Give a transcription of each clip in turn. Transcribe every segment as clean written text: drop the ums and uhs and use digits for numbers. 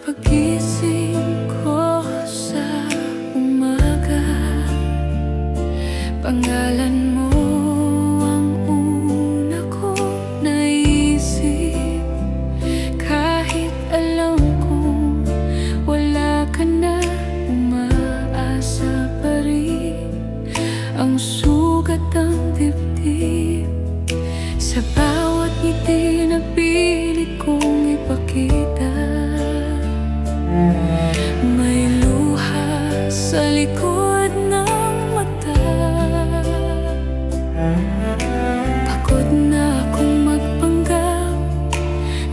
Pagising ko sa umaga, pangalan mo ang una kong naisip. Kahit alam kong wala ka na, umaasa pa rin ang sugat ng dibdib. Sa bawat ngiti na pilit kong ipakita, may luha sa likod ng mata. Pagod na akong magpanggap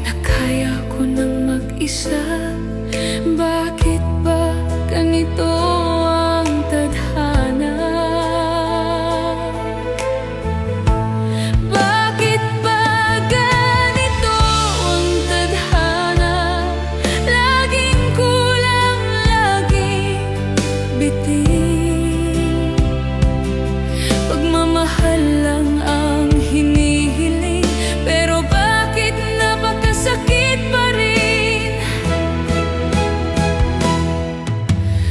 na kaya ko nang mag-isa. Bakit ba ganito ang tadhana? Bakit ba ganito ang tadhana? Laging kulang, laging bitin. Pagmamahal lang ang hinihiling, pero bakit napakasakit pa rin?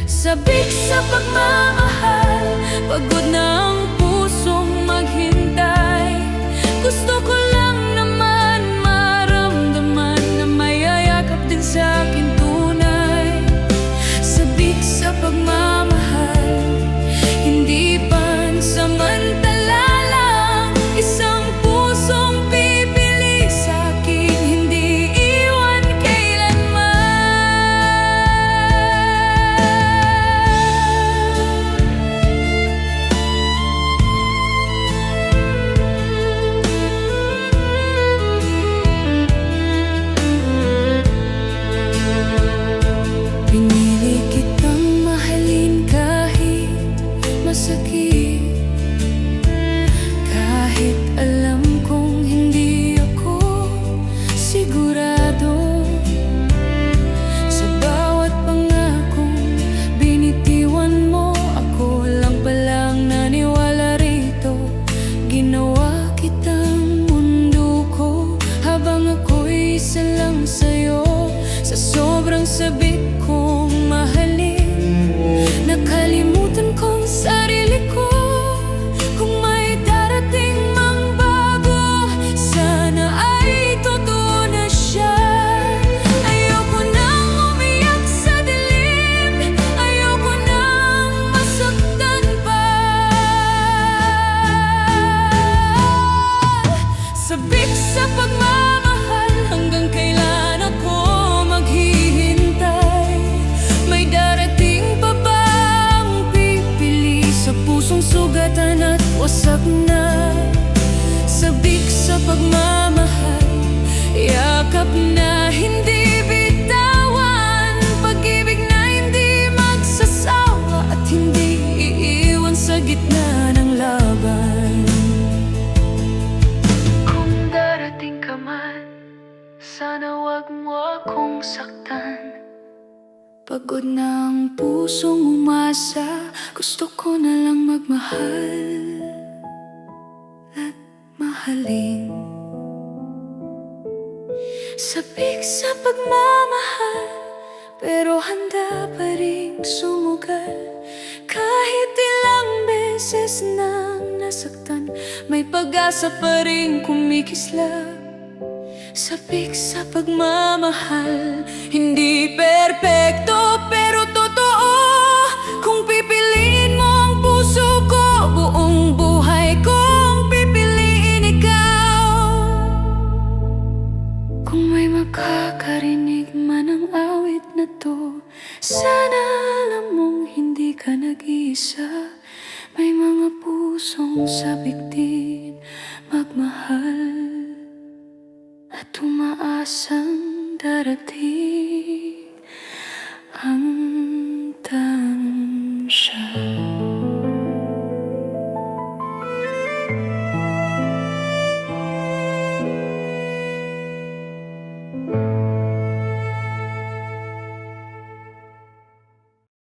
Sabik sa pagmamahal, pagod na ang pusong maghintay. Gusto ko lang naman maramdaman na mayayakap din sa akin tunay. Sabik sa pagmamahal, hindi pansamantala lang. Isang pusong pipili sa akin, hindi iwan kailanman. Pinili kitang mahalin kahit masakit. Kahit alam kong hindi ako sigurado. Sa bawat pangakong binitiwan mo, ako lang palang naniwala rito. Ginawa kitang mundo ko, habang ako'y isa lang sa'yo. Sa sobrang sabik kong mahalin, nakalimutan kong sarili ko. Kung may darating mang bago, sana ay totoo na siya. Ayoko nang umiyak sa dilim, ayoko nang masaktan pa. Sabik sa pagmamahal, hanggang kailan ako maghihintay? May darating pa bang pipili sa pusong sugatan at wasak na? Sabik sa pagmamahal, yakap na hindi bitawan. Pag-ibig na hindi magsasawa at hindi iiwan sa gitna ng laban. Kung darating ka man, sana wag mo akong saktan. Pagod na ang pusong umasa, gusto ko na lang magmahal at mahalin. Sabik sa pagmamahal, pero handa pa rin sumugal. Kahit ilang beses nang nasaktan, may pag-asa pa rin kumikislap. Sabik sa pagmamahal, hindi perpekto pero totoo. Kung pipiliin mo ang puso ko, buong buhay kong pipiliin ikaw. Kung may makakarinig man ang awit na to, sana alam mong hindi ka nag-iisa. May mga pusong sabik din magmahal at umaasa.